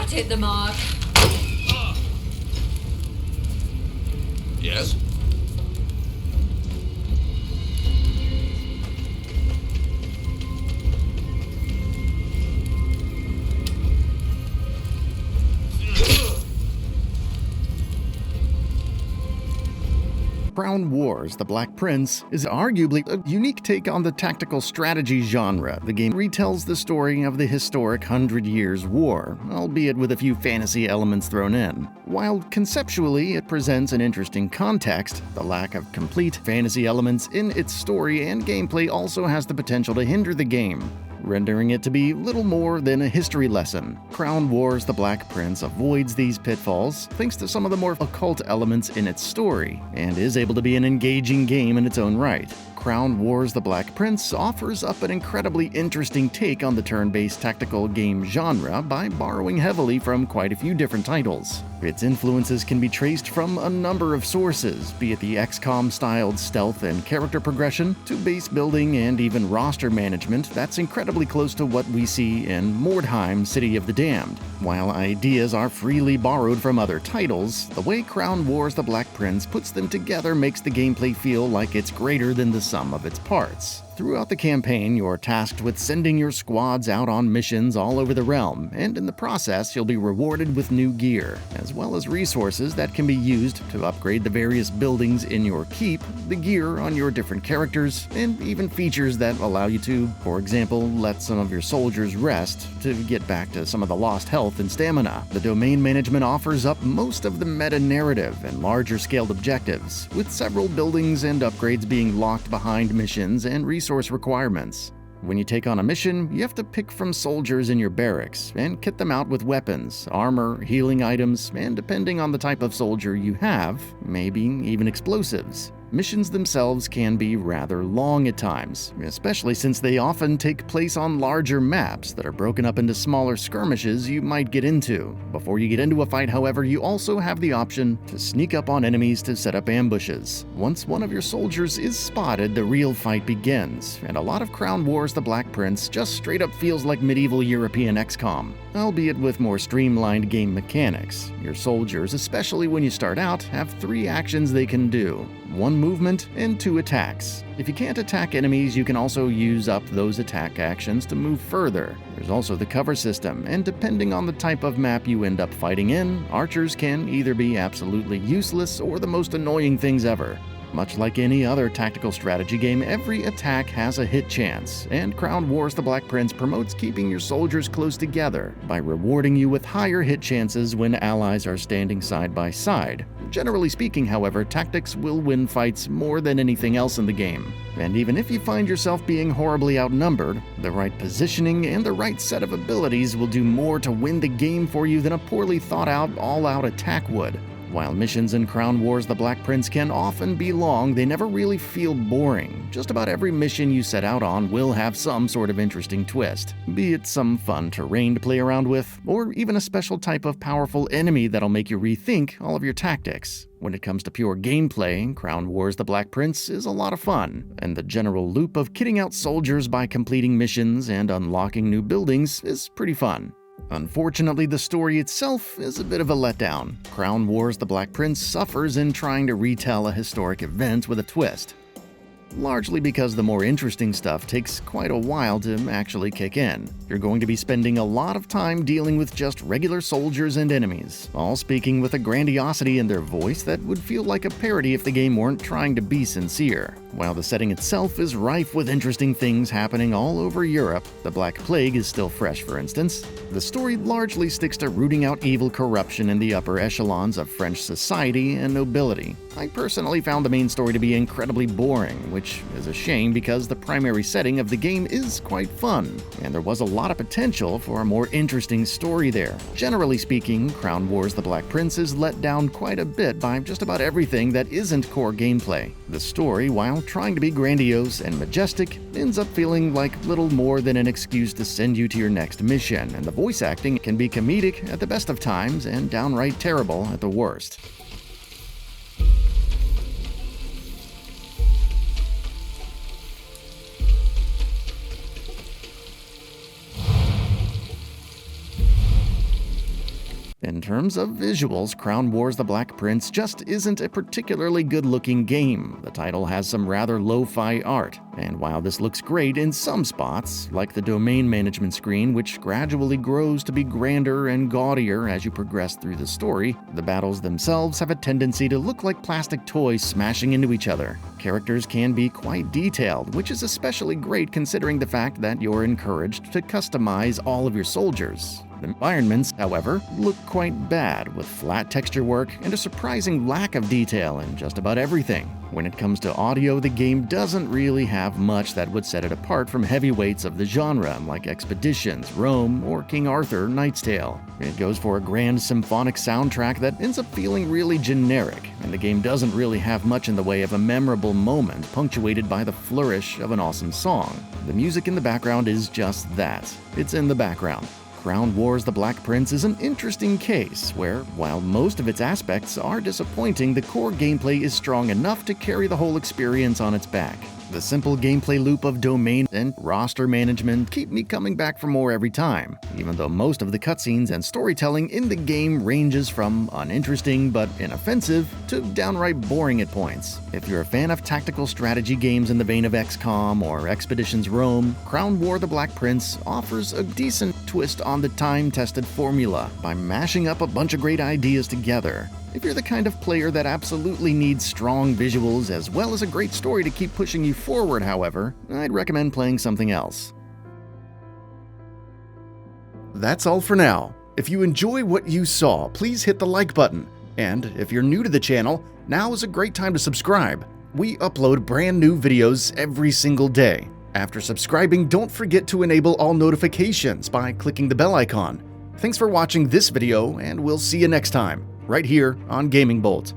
That hit the mark. Yes? Crown Wars: The Black Prince is arguably a unique take on the tactical strategy genre. The game retells the story of the historic Hundred Years' War, albeit with a few fantasy elements thrown in. While conceptually it presents an interesting context, the lack of complete fantasy elements in its story and gameplay also has the potential to hinder the game, rendering it to be little more than a history lesson. Crown Wars: The Black Prince avoids these pitfalls thanks to some of the more occult elements in its story, and is able to be an engaging game in its own right. Crown Wars: The Black Prince offers up an incredibly interesting take on the turn-based tactical game genre by borrowing heavily from quite a few different titles. Its influences can be traced from a number of sources, be it the XCOM-styled stealth and character progression, to base building and even roster management that's incredibly close to what we see in Mordheim: City of the Damned. While ideas are freely borrowed from other titles, the way Crown Wars: The Black Prince puts them together makes the gameplay feel like it's greater than the sum of its parts. Throughout the campaign, you're tasked with sending your squads out on missions all over the realm, and in the process, you'll be rewarded with new gear, as well as resources that can be used to upgrade the various buildings in your keep, the gear on your different characters, and even features that allow you to, for example, let some of your soldiers rest to get back to some of the lost health and stamina. The domain management offers up most of the meta-narrative and larger-scaled objectives, with several buildings and upgrades being locked behind missions and resource requirements. When you take on a mission, you have to pick from soldiers in your barracks and kit them out with weapons, armor, healing items, and depending on the type of soldier you have, maybe even explosives. Missions themselves can be rather long at times, especially since they often take place on larger maps that are broken up into smaller skirmishes you might get into. Before you get into a fight, however, you also have the option to sneak up on enemies to set up ambushes. Once one of your soldiers is spotted, the real fight begins, and a lot of Crown Wars: The Black Prince just straight up feels like medieval European XCOM, albeit with more streamlined game mechanics. Your soldiers, especially when you start out, have 3 actions they can do: 1 movement and 2 attacks. If you can't attack enemies, you can also use up those attack actions to move further. There's also the cover system, and depending on the type of map you end up fighting in, archers can either be absolutely useless or the most annoying things ever. Much like any other tactical strategy game, every attack has a hit chance, and Crown Wars: The Black Prince promotes keeping your soldiers close together by rewarding you with higher hit chances when allies are standing side by side. Generally speaking, however, tactics will win fights more than anything else in the game. And even if you find yourself being horribly outnumbered, the right positioning and the right set of abilities will do more to win the game for you than a poorly thought out, all-out attack would. While missions in Crown Wars: The Black Prince can often be long, they never really feel boring. Just about every mission you set out on will have some sort of interesting twist, be it some fun terrain to play around with, or even a special type of powerful enemy that'll make you rethink all of your tactics. When it comes to pure gameplay, Crown Wars: The Black Prince is a lot of fun, and the general loop of kitting out soldiers by completing missions and unlocking new buildings is pretty fun. Unfortunately, the story itself is a bit of a letdown. Crown Wars: The Black Prince suffers in trying to retell a historic event with a twist, largely because the more interesting stuff takes quite a while to actually kick in. You're going to be spending a lot of time dealing with just regular soldiers and enemies, all speaking with a grandiosity in their voice that would feel like a parody if the game weren't trying to be sincere. While the setting itself is rife with interesting things happening all over Europe, the Black Plague is still fresh, for instance, the story largely sticks to rooting out evil corruption in the upper echelons of French society and nobility. I personally found the main story to be incredibly boring, which is a shame because the primary setting of the game is quite fun, and there was a lot of potential for a more interesting story there. Generally speaking, Crown Wars: The Black Prince is let down quite a bit by just about everything that isn't core gameplay. The story, while trying to be grandiose and majestic, ends up feeling like little more than an excuse to send you to your next mission, and the voice acting can be comedic at the best of times and downright terrible at the worst. terms of visuals, Crown Wars: The Black Prince just isn't a particularly good-looking game. The title has some rather lo-fi art, and while this looks great in some spots, like the domain management screen, which gradually grows to be grander and gaudier as you progress through the story, the battles themselves have a tendency to look like plastic toys smashing into each other. Characters can be quite detailed, which is especially great considering the fact that you're encouraged to customize all of your soldiers. The environments, however, look quite bad, with flat texture work and a surprising lack of detail in just about everything. When it comes to audio, the game doesn't really have much that would set it apart from heavyweights of the genre like Expeditions, Rome, or King Arthur: Knight's Tale. It goes for a grand symphonic soundtrack that ends up feeling really generic, and the game doesn't really have much in the way of a memorable moment punctuated by the flourish of an awesome song. The music in the background is just that. It's in the background. Crown Wars: The Black Prince is an interesting case where, while most of its aspects are disappointing, the core gameplay is strong enough to carry the whole experience on its back. The simple gameplay loop of domain and roster management keep me coming back for more every time, even though most of the cutscenes and storytelling in the game ranges from uninteresting but inoffensive to downright boring at points. If you're a fan of tactical strategy games in the vein of XCOM or Expeditions Rome, Crown War: The Black Prince offers a decent twist on the time-tested formula by mashing up a bunch of great ideas together. If you're the kind of player that absolutely needs strong visuals as well as a great story to keep pushing you forward, however, I'd recommend playing something else. That's all for now. If you enjoy what you saw, please hit the like button. And if you're new to the channel, now is a great time to subscribe. We upload brand new videos every single day. After subscribing, don't forget to enable all notifications by clicking the bell icon. Thanks for watching this video, and we'll see you next time, right here on GamingBolt.